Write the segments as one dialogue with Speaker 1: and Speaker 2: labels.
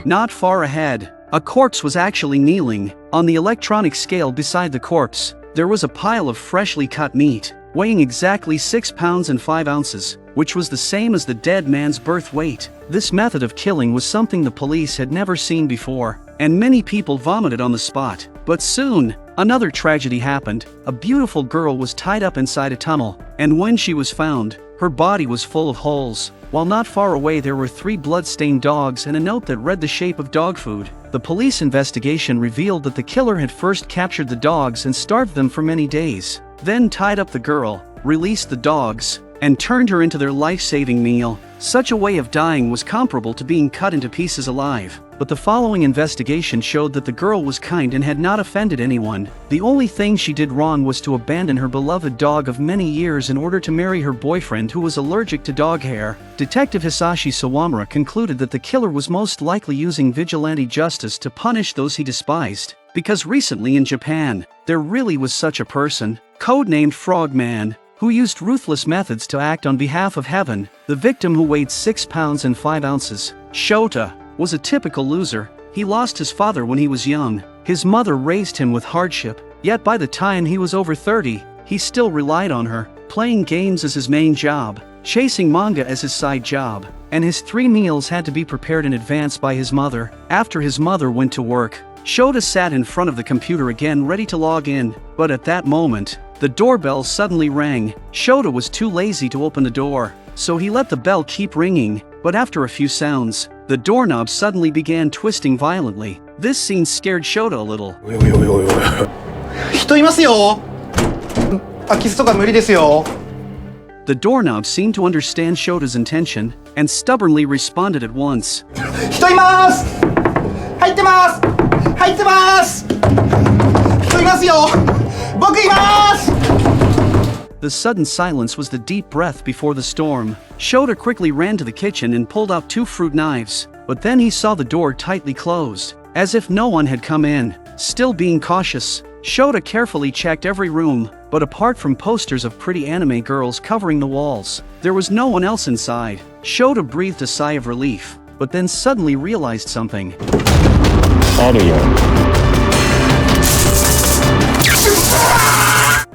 Speaker 1: Not far ahead, a corpse was actually kneeling. On the electronic scale beside the corpse, there was a pile of freshly cut meat, weighing exactly 6 pounds and 5 ounces, which was the same as the dead man's birth weight. This method of killing was something the police had never seen before, and many people vomited on the spot. But soon, another tragedy happened. A beautiful girl was tied up inside a tunnel, and when she was found, her body was full of holes. While not far away there were 3 blood-stained dogs and a note that read the shape of dog food. The police investigation revealed that the killer had first captured the dogs and starved them for many days, then tied up the girl, released the dogs, and turned her into their life-saving meal. Such a way of dying was comparable to being cut into pieces alive. But the following investigation showed that the girl was kind and had not offended anyone. The only thing she did wrong was to abandon her beloved dog of many years in order to marry her boyfriend who was allergic to dog hair. Detective Hisashi Sawamura concluded that the killer was most likely using vigilante justice to punish those he despised. Because recently in Japan, there really was such a person, codenamed Frogman, who used ruthless methods to act on behalf of heaven. The victim, who weighed 6 pounds and 5 ounces, Shota, was a typical loser. He lost his father when he was young. His mother raised him with hardship, yet by the time he was over 30, he still relied on her, playing games as his main job, chasing manga as his side job, and his 3 meals had to be prepared in advance by his mother. After his mother went to work, Shota sat in front of the computer again ready to log in, but at that moment, the doorbell suddenly rang. Shota was too lazy to open the door, so he let the bell keep ringing, but after a few sounds, the doorknob suddenly began twisting violently. This scene scared Shota a little.
Speaker 2: 人いますよ。空き巣とか無理ですよ。
Speaker 1: The doorknob seemed to understand Shota's intention, and stubbornly responded at once.
Speaker 2: 人います。入ってます。入ってます。人いますよ。僕います。
Speaker 1: The sudden silence was the deep breath before the storm. Shota quickly ran to the kitchen and pulled out 2 fruit knives, but then he saw the door tightly closed, as if no one had come in. Still being cautious, Shota carefully checked every room, but apart from posters of pretty anime girls covering the walls, there was no one else inside. Shota breathed a sigh of relief, but then suddenly realized something.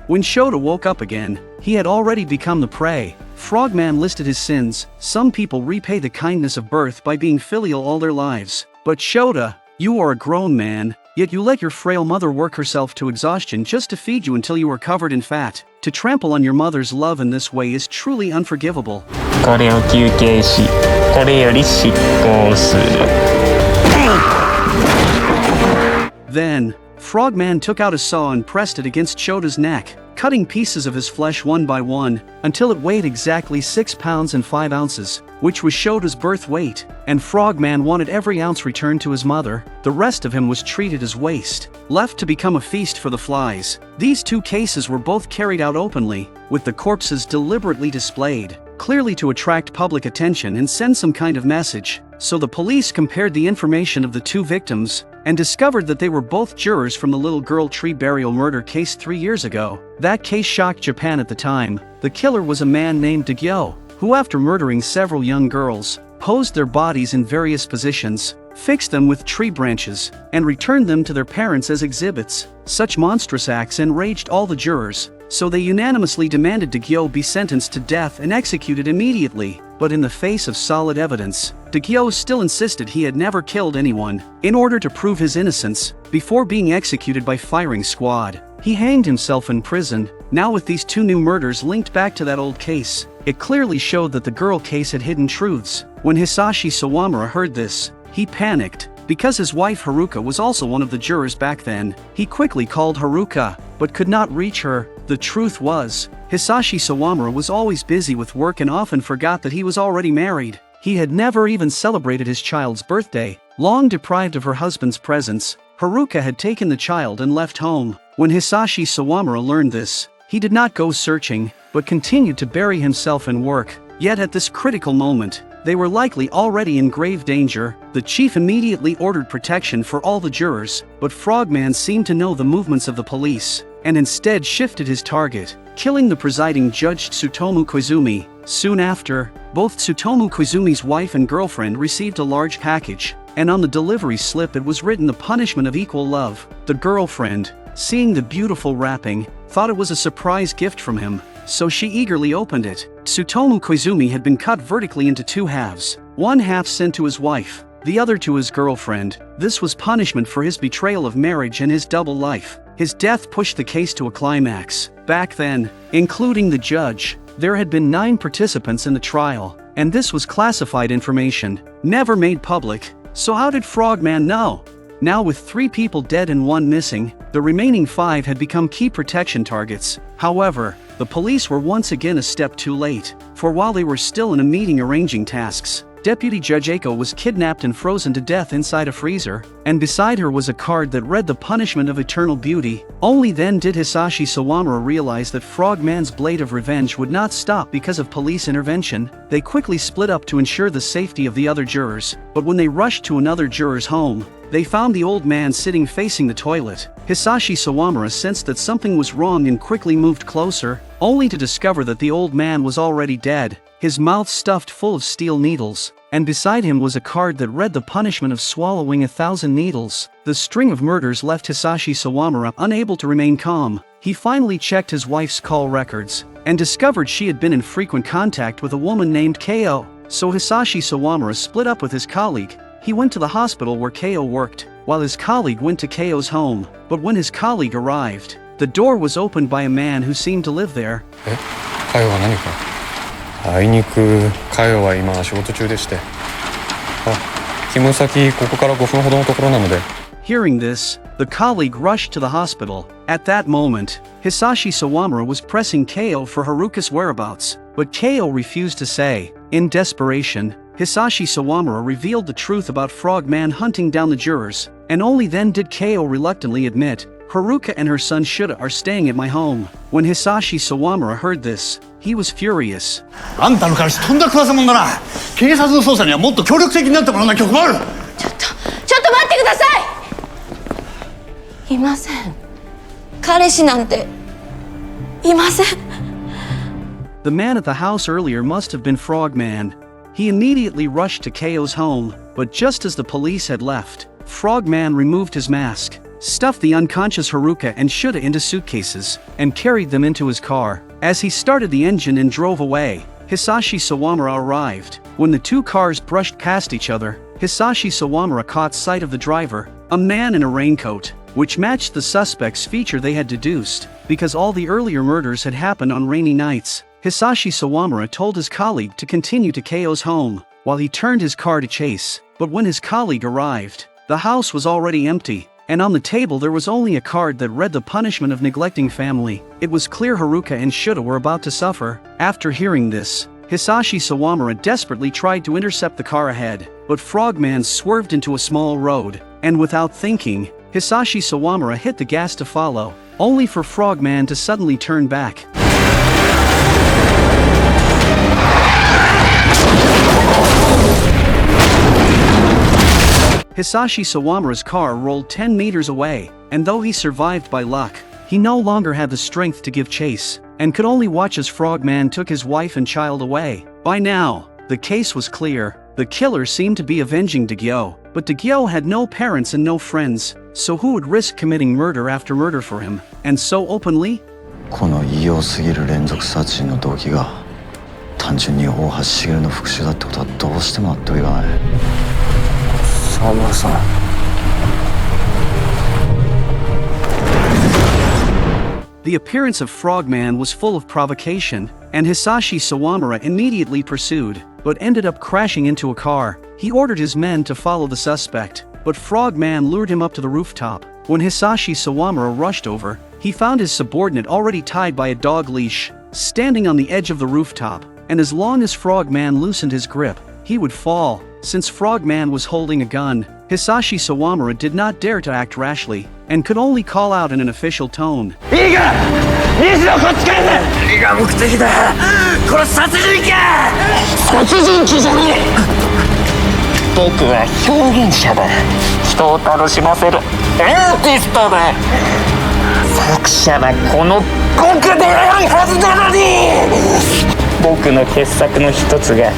Speaker 1: When Shota woke up again, he had already become the prey. Frogman listed his sins. Some people repay the kindness of birth by being filial all their lives. But Shota, you are a grown man, yet you let your frail mother work herself to exhaustion just to feed you until you were covered in fat. To trample on your mother's love in this way is truly unforgivable.
Speaker 3: 彼を休憩し、彼より執行する。
Speaker 1: Then, Frogman took out a saw and pressed it against Shota's neck, cutting pieces of his flesh one by one, until it weighed exactly 6 pounds and 5 ounces, which was Shota's birth weight, and Frogman wanted every ounce returned to his mother. The rest of him was treated as waste, left to become a feast for the flies. These 2 cases were both carried out openly, with the corpses deliberately displayed, clearly to attract public attention and send some kind of message. So the police compared the information of the 2 victims, and discovered that they were both jurors from the little girl tree burial murder case 3 years ago. That case shocked Japan at the time. The killer was a man named Dagyo, who after murdering several young girls, posed their bodies in various positions, fixed them with tree branches, and returned them to their parents as exhibits. Such monstrous acts enraged all the jurors, so they unanimously demanded Dagyo be sentenced to death and executed immediately. But in the face of solid evidence, Dagyo still insisted he had never killed anyone. In order to prove his innocence, before being executed by firing squad, he hanged himself in prison. Now with these 2 new murders linked back to that old case, it clearly showed that the girl case had hidden truths. When Hisashi Sawamura heard this, he panicked. Because his wife Haruka was also one of the jurors back then, he quickly called Haruka, but could not reach her. The truth was, Hisashi Sawamura was always busy with work and often forgot that he was already married. He had never even celebrated his child's birthday. Long deprived of her husband's presence, Haruka had taken the child and left home. When Hisashi Sawamura learned this, he did not go searching, but continued to bury himself in work. Yet at this critical moment, they were likely already in grave danger. The chief immediately ordered protection for all the jurors, but Frogman seemed to know the movements of the police, and instead shifted his target, killing the presiding judge Tsutomu Koizumi. Soon after, both Tsutomu Koizumi's wife and girlfriend received a large package. and on the delivery slip it was written the punishment of equal love. The girlfriend, seeing the beautiful wrapping, thought it was a surprise gift from him, so she eagerly opened it. Tsutomu Koizumi had been cut vertically into two halves, one half sent to his wife, the other to his girlfriend. This was punishment for his betrayal of marriage and his double life. His death pushed the case to a climax. Back then, including the judge, there had been 9 participants in the trial, and this was classified information, never made public. So how did Frogman know? Now with 3 people dead and 1 missing, the remaining 5 had become key protection targets. However, the police were once again a step too late, for while they were still in a meeting arranging tasks, Deputy Judge Eiko was kidnapped and frozen to death inside a freezer, and beside her was a card that read the punishment of eternal beauty. Only then did Hisashi Sawamura realize that Frogman's blade of revenge would not stop because of police intervention. They quickly split up to ensure the safety of the other jurors, but when they rushed to another juror's home, they found the old man sitting facing the toilet. Hisashi Sawamura sensed that something was wrong and quickly moved closer, only to discover that the old man was already dead, his mouth stuffed full of steel needles, and beside him was a card that read the punishment of swallowing 1,000 needles. The string of murders left Hisashi Sawamura unable to remain calm. He finally checked his wife's call records, and discovered she had been in frequent contact with a woman named Ko. So Hisashi Sawamura split up with his colleague. He went to the hospital where Ko worked, while his colleague went to Ko's home. But when his colleague arrived, the door was opened by a man who seemed to live there.
Speaker 4: かよは何かあいにくかよは今仕事中でして勤務先ここから5分ほどのところなので
Speaker 1: Hearing this, the colleague rushed to the hospital. At that moment, Hisashi Sawamura was pressing Ko for Haruka's whereabouts, but Ko refused to say. In desperation, Hisashi Sawamura revealed the truth about Frogman hunting down the jurors, and only then did Ko reluctantly admit, Haruka and her son Shuda are staying at my home. When Hisashi Sawamura heard this, he was furious.
Speaker 5: あんたの彼氏とんだ食わせ者だな。警察の捜査にはもっと協力的になってもらわなきゃ困る。
Speaker 6: ちょっと待ってください。いません。彼氏なんていません。
Speaker 1: The man at the house earlier must have been Frogman. He immediately rushed to Ko's home, but just as the police had left, Frogman removed his mask, stuffed the unconscious Haruka and Shuda into suitcases, and carried them into his car. As he started the engine and drove away, Hisashi Sawamura arrived. When the two cars brushed past each other, Hisashi Sawamura caught sight of the driver, a man in a raincoat, which matched the suspect's feature they had deduced, because all the earlier murders had happened on rainy nights. Hisashi Sawamura told his colleague to continue to Ko's home, while he turned his car to chase. But when his colleague arrived, the house was already empty, and on the table there was only a card that read the punishment of neglecting family. It was clear Haruka and Shuda were about to suffer. After hearing this, Hisashi Sawamura desperately tried to intercept the car ahead, but Frogman swerved into a small road, and without thinking, Hisashi Sawamura hit the gas to follow, only for Frogman to suddenly turn back. Hisashi Sawamura's car rolled 10 meters away, and though he survived by luck, he no longer had the strength to give chase, and could only watch as Frogman took his wife and child away. By now, the case was clear. The killer seemed to be avenging Degyo, but Degyo had no parents and no friends, so who would risk committing murder after murder for him, and so openly?
Speaker 7: この異様すぎる連続殺人の動機が単純に大橋茂の復讐だってことはどうしても納得いかない。沢村さん。
Speaker 1: The appearance of Frogman was full of provocation, and Hisashi Sawamura immediately pursued, but ended up crashing into a car. He ordered his men to follow the suspect, but Frogman lured him up to the rooftop. When Hisashi Sawamura rushed over, he found his subordinate already tied by a dog leash, standing on the edge of the rooftop, and as long as Frogman loosened his grip, he would fall. Since Frogman was holding a gun, Hisashi Sawamura did not dare to act rashly, and could only call out in an official tone.
Speaker 5: いいか西野こっち返せ何が目的だこれ殺人か殺人鬼じゃねえ
Speaker 3: 僕は表現者だ。人を楽しませるアーティストだ。作者はこの僕でないはずなのに僕の傑作の一つが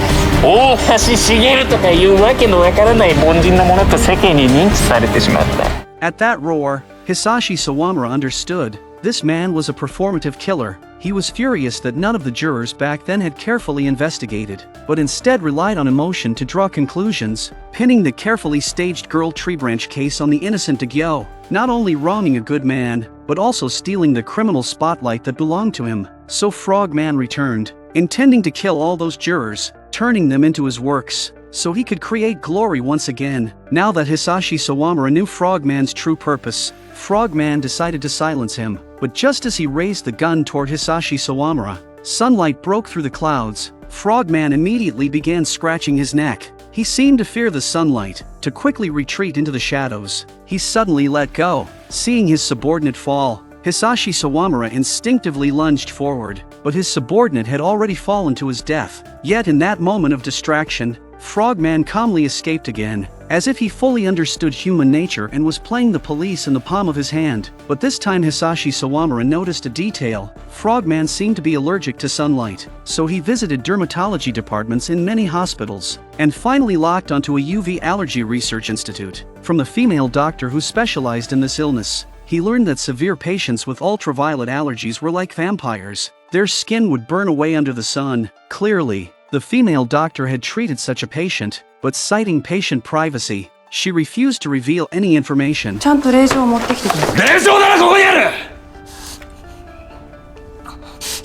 Speaker 3: 大橋茂とかいうわけのわからない凡人のものと世間に認知されてしまった。
Speaker 1: At that roar, Hisashi Sawamura understood. This man was a performative killer. He was furious that none of the jurors back then had carefully investigated, but instead relied on emotion to draw conclusions, pinning the carefully staged girl tree branch case on the innocent Degyo, not only wronging a good man, but also stealing the criminal spotlight that belonged to him. So Frogman returned, intending to kill all those jurors, turning them into his works, so he could create glory once again. Now that Hisashi Sawamura knew Frogman's true purpose, Frogman decided to silence him, but just as he raised the gun toward Hisashi Sawamura, sunlight broke through the clouds. Frogman immediately began scratching his neck. He seemed to fear the sunlight, to quickly retreat into the shadows. He suddenly let go. Seeing his subordinate fall, Hisashi Sawamura instinctively lunged forward, but his subordinate had already fallen to his death. Yet in that moment of distraction, Frogman calmly escaped again, as if he fully understood human nature and was playing the police in the palm of his hand. But this time Hisashi Sawamura noticed a detail. Frogman seemed to be allergic to sunlight, so he visited dermatology departments in many hospitals, and finally locked onto a UV allergy research institute. From the female doctor who specialized in this illness, he learned that severe patients with ultraviolet allergies were like vampires. Their skin would burn away under the sun. Clearly, the female doctor had treated such a patient, but citing patient privacy, she refused to reveal any information.
Speaker 6: ちゃんと令状を持ってきてください。
Speaker 5: 令状ならここにある。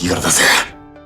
Speaker 5: いいから出せ。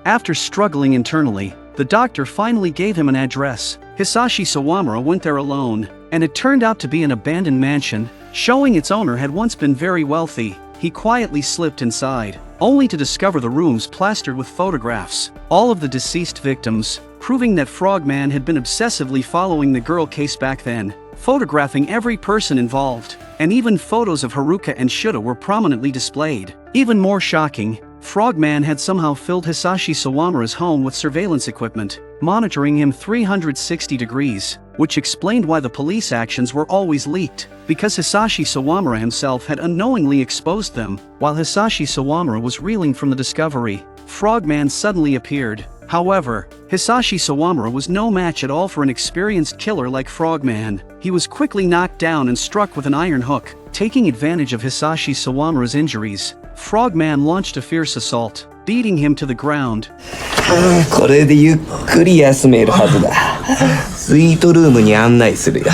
Speaker 1: After struggling internally, the doctor finally gave him an address. Hisashi Sawamura went there alone, and it turned out to be an abandoned mansion, showing its owner had once been very wealthy. He quietly slipped inside, only to discover the rooms plastered with photographs, all of the deceased victims, proving that Frogman had been obsessively following the girl case back then, photographing every person involved, and even photos of Haruka and Shuda were prominently displayed. Even more shocking, Frogman had somehow filled Hisashi Sawamura's home with surveillance equipment, monitoring him 360 degrees, which explained why the police actions were always leaked, because Hisashi Sawamura himself had unknowingly exposed them. While Hisashi Sawamura was reeling from the discovery, Frogman suddenly appeared. However, Hisashi Sawamura was no match at all for an experienced killer like Frogman. He was quickly knocked down and struck with an iron hook. Taking advantage of Hisashi Sawamura's injuries, Frogman launched a fierce assault, beating him to the ground.
Speaker 5: これでゆっくり休めるはずだ。スイートルームに案内するよ。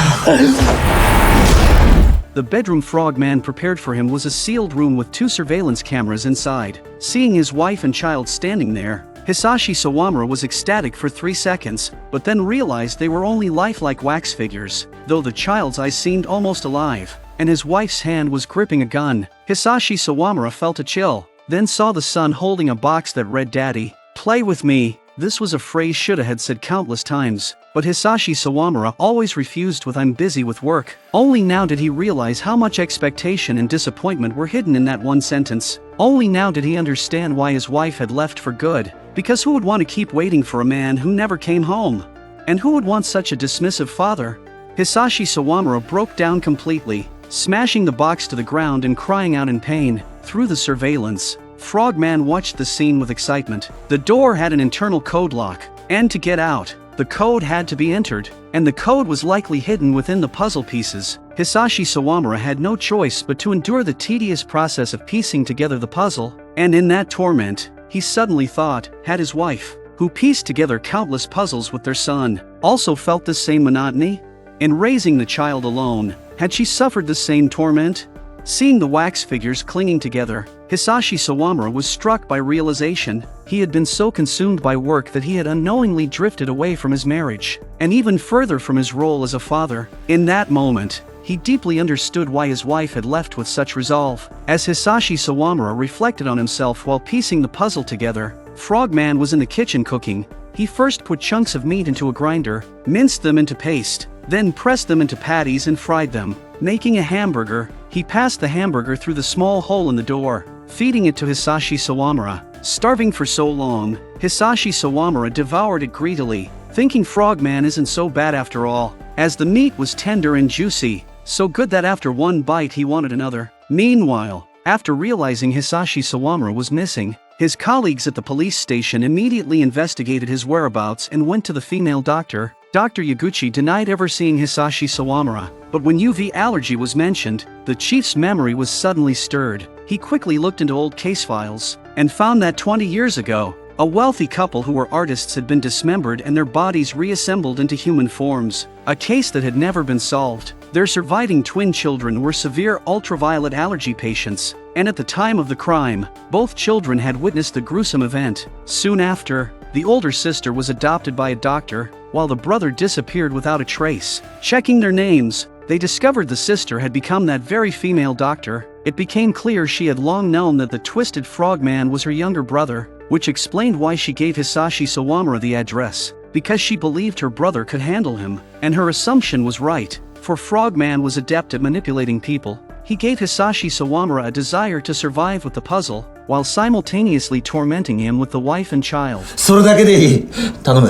Speaker 1: The bedroom Frogman prepared for him was a sealed room with 2 surveillance cameras inside. Seeing his wife and child standing there, Hisashi Sawamura was ecstatic for 3 seconds, but then realized they were only lifelike wax figures, though the child's eyes seemed almost alive, and his wife's hand was gripping a gun. Hisashi Sawamura felt a chill, then saw the son holding a box that read "Daddy, play with me." This was a phrase Shuda had said countless times, but Hisashi Sawamura always refused with "I'm busy with work." Only now did he realize how much expectation and disappointment were hidden in that one sentence. Only now did he understand why his wife had left for good, because who would want to keep waiting for a man who never came home? And who would want such a dismissive father? Hisashi Sawamura broke down completely, smashing the box to the ground and crying out in pain. Through the surveillance, Frogman watched the scene with excitement. The door had an internal code lock, and to get out, the code had to be entered, and the code was likely hidden within the puzzle pieces. Hisashi Sawamura had no choice but to endure the tedious process of piecing together the puzzle, and in that torment, he suddenly thought, had his wife, who pieced together countless puzzles with their son, also felt the same monotony? In raising the child alone, had she suffered the same torment? Seeing the wax figures clinging together, Hisashi Sawamura was struck by realization. He had been so consumed by work that he had unknowingly drifted away from his marriage, and even further from his role as a father. In that moment, he deeply understood why his wife had left with such resolve. As Hisashi Sawamura reflected on himself while piecing the puzzle together, Frogman was in the kitchen cooking. He first put chunks of meat into a grinder, minced them into paste, then pressed them into patties and fried them. Making a hamburger, he passed the hamburger through the small hole in the door, feeding it to Hisashi Sawamura. Starving for so long, Hisashi Sawamura devoured it greedily, thinking Frogman isn't so bad after all, as the meat was tender and juicy, so good that after one bite he wanted another. Meanwhile, after realizing Hisashi Sawamura was missing, His colleagues at the police station immediately investigated his whereabouts and went to the female doctor. Dr. Yaguchi denied ever seeing Hisashi Sawamura, but when UV allergy was mentioned, the chief's memory was suddenly stirred. He quickly looked into old case files and found that 20 years ago, a wealthy couple who were artists had been dismembered and their bodies reassembled into human forms, a case that had never been solved. Their surviving twin children were severe ultraviolet allergy patients, and at the time of the crime, both children had witnessed the gruesome event. Soon after, the older sister was adopted by a doctor, while the brother disappeared without a trace. Checking their names, they discovered the sister had become that very female doctor. It became clear she had long known that the twisted frogman was her younger brother, which explained why she gave Hisashi Sawamura the address, because she believed her brother could handle him. And her assumption was right, for Frogman was adept at manipulating people. He gave Hisashi Sawamura a desire to survive with the puzzle, while simultaneously tormenting him with the wife and child.
Speaker 2: それだけでいい。頼む。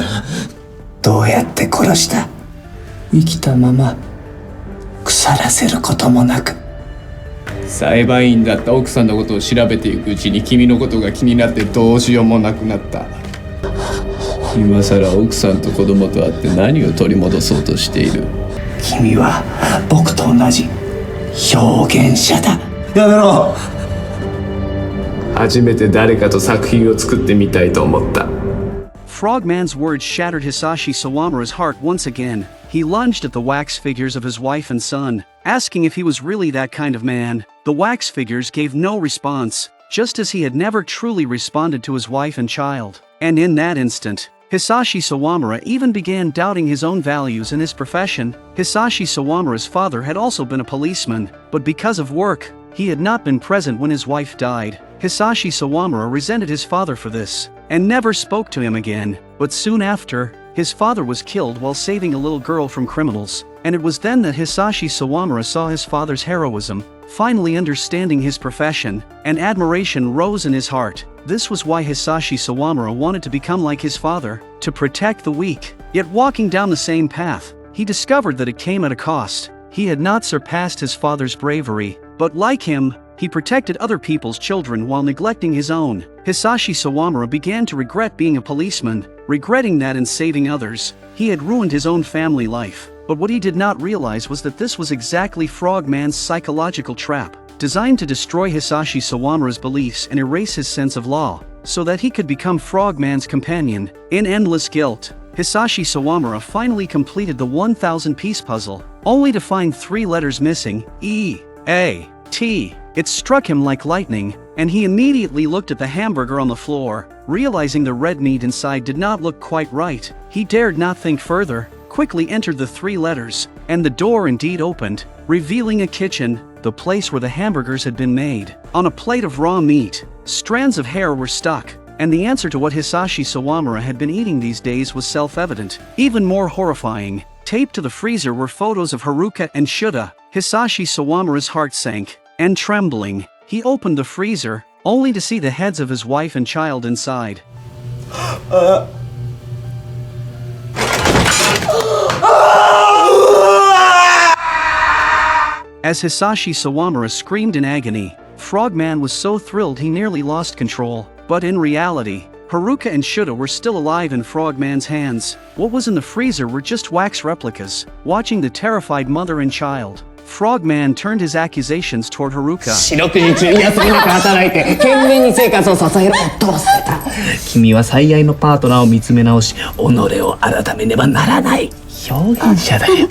Speaker 2: どうやって殺した？生きたまま腐らせることもなく。
Speaker 8: 裁判員だった奥さんのことを調べていくうちに君のことが気になってどうしようもなくなった。今さら奥さんと子供と会って何を取り戻そうとしている。
Speaker 2: 君は僕と同じ表現者だ。やめろ。
Speaker 8: 初めて誰かと作品を作ってみたいと思った。
Speaker 1: Frogman's words shattered Hisashi Sawamura's heart once again. He lunged at the wax figures of his wife and son, asking if he was really that kind of man. The wax figures gave no response, just as he had never truly responded to his wife and child. And in that instant, Hisashi Sawamura even began doubting his own values and his profession. Hisashi Sawamura's father had also been a policeman, but because of work, he had not been present when his wife died. Hisashi Sawamura resented his father for this, and never spoke to him again. But soon after, his father was killed while saving a little girl from criminals, and it was then that Hisashi Sawamura saw his father's heroism. Finally understanding his profession, and admiration rose in his heart. This was why Hisashi Sawamura wanted to become like his father, to protect the weak. Yet walking down the same path, he discovered that it came at a cost. He had not surpassed his father's bravery, but like him, he protected other people's children while neglecting his own. Hisashi Sawamura began to regret being a policeman, regretting that in saving others, he had ruined his own family life. But what he did not realize was that this was exactly Frogman's psychological trap, designed to destroy Hisashi Sawamura's beliefs and erase his sense of law, so that he could become Frogman's companion. In endless guilt, Hisashi Sawamura finally completed the 1,000-piece puzzle, only to find 3 letters missing: E, A, T. It struck him like lightning, and he immediately looked at the hamburger on the floor. Realizing the red meat inside did not look quite right, he dared not think further, quickly entered the 3 letters, and the door indeed opened, revealing a kitchen, the place where the hamburgers had been made. On a plate of raw meat, strands of hair were stuck, and the answer to what Hisashi Sawamura had been eating these days was self-evident. Even more horrifying, taped to the freezer were photos of Haruka and Shuda. Hisashi Sawamura's heart sank, and trembling, he opened the freezer, only to see the heads of his wife and child inside. As Hisashi Sawamura screamed in agony, Frogman was so thrilled he nearly lost control. But in reality, Haruka and Shuda were still alive in Frogman's hands. What was in the freezer were just wax replicas. Watching the terrified mother and child, Frogman turned his accusations toward Haruka.
Speaker 5: 四六時中休みなく働いて懸命に生活を支える夫を捨てた。君は最愛のパートナーを見つめ直し、己を改めねばならない。表現者だよ。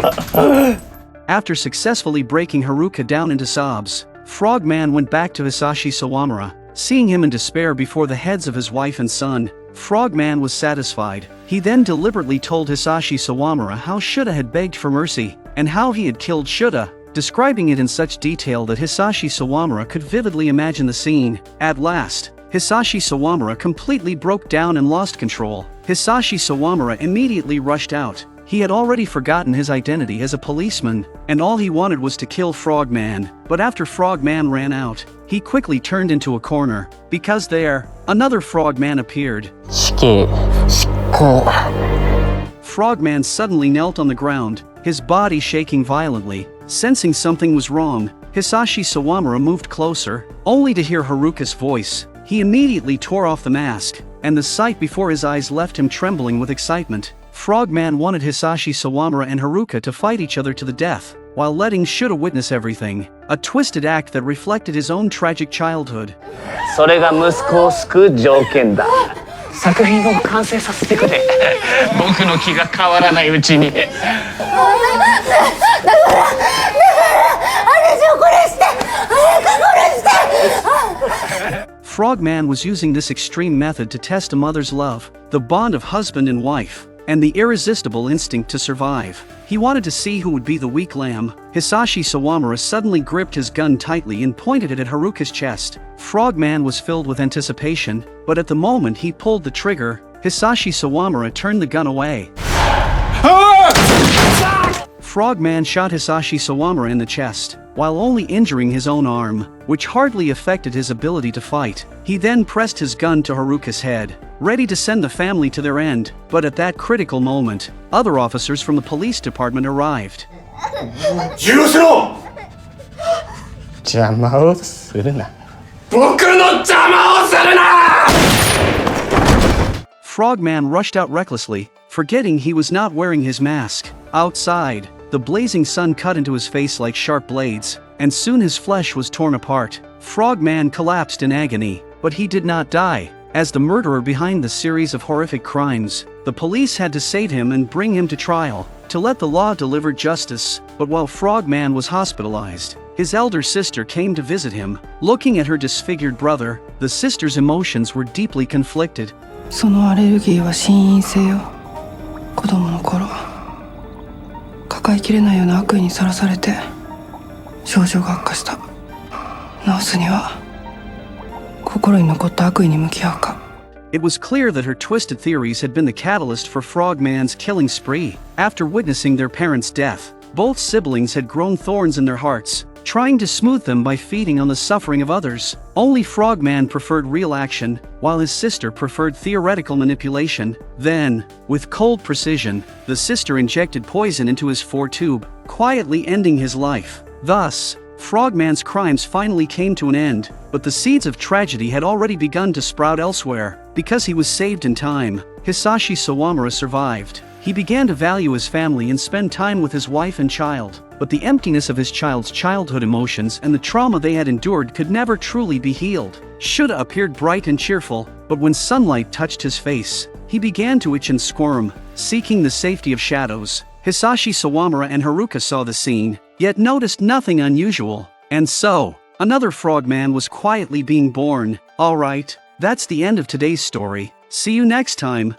Speaker 1: After successfully breaking Haruka down into sobs, Frogman went back to Hisashi Sawamura. Seeing him in despair before the heads of his wife and son, Frogman was satisfied. He then deliberately told Hisashi Sawamura how Shuda had begged for mercy, and how he had killed Shuda, describing it in such detail that Hisashi Sawamura could vividly imagine the scene. At last, Hisashi Sawamura completely broke down and lost control. Hisashi Sawamura immediately rushed out. He had already forgotten his identity as a policeman, and all he wanted was to kill Frogman. But after Frogman ran out, he quickly turned into a corner, because there, another Frogman appeared. Frogman suddenly knelt on the ground, his body shaking violently. Sensing something was wrong, Hisashi Sawamura moved closer, only to hear Haruka's voice. He immediately tore off the mask, and the sight before his eyes left him trembling with excitement. Frogman wanted Hisashi Sawamura and Haruka to fight each other to the death, while letting Shuda witness everything, a twisted act that reflected his own tragic childhood.
Speaker 5: それが息子を救う条件だ。作品を完成させてくれ。僕の気が変わらないうちに。
Speaker 1: Frogman was using this extreme method to test a mother's love, the bond of husband and wife, and the irresistible instinct to survive. He wanted to see who would be the weak lamb. Hisashi Sawamura suddenly gripped his gun tightly and pointed it at Haruka's chest. Frogman was filled with anticipation, but at the moment he pulled the trigger, Hisashi Sawamura turned the gun away. Frogman shot Hisashi Sawamura in the chest, while only injuring his own arm, which hardly affected his ability to fight. He then pressed his gun to Haruka's head, ready to send the family to their end, but at that critical moment, other officers from the police department arrived.
Speaker 3: 邪魔をするな。
Speaker 1: Frogman rushed out recklessly, forgetting he was not wearing his mask. Outside, the blazing sun cut into his face like sharp blades, and soon his flesh was torn apart. Frogman collapsed in agony, but he did not die. As the murderer behind the series of horrific crimes, the police had to save him and bring him to trial, to let the law deliver justice. But while Frogman was hospitalized, his elder sister came to visit him. Looking at her disfigured brother, the sister's emotions were deeply conflicted.
Speaker 9: そのアレルギーは心因性よ。子供の頃抱えきれないような悪意にさらされて症状が悪化した。治すには心に残った悪意に向き合うか。
Speaker 1: It was clear that her twisted theories had been the catalyst for Frogman's killing spree. After witnessing their parents' death, both siblings had grown thorns in their hearts, trying to smooth them by feeding on the suffering of others. Only Frogman preferred real action, while his sister preferred theoretical manipulation. Then, with cold precision, the sister injected poison into his foretube, quietly ending his life. Thus, Frogman's crimes finally came to an end, but the seeds of tragedy had already begun to sprout elsewhere. Because he was saved in time, Hisashi Sawamura survived. He began to value his family and spend time with his wife and child, but the emptiness of his child's childhood emotions and the trauma they had endured could never truly be healed. Shuda appeared bright and cheerful, but when sunlight touched his face, he began to itch and squirm, seeking the safety of shadows. Hisashi Sawamura and Haruka saw the scene, yet noticed nothing unusual. And so, another Frogman was quietly being born. Alright, that's the end of today's story. See you next time.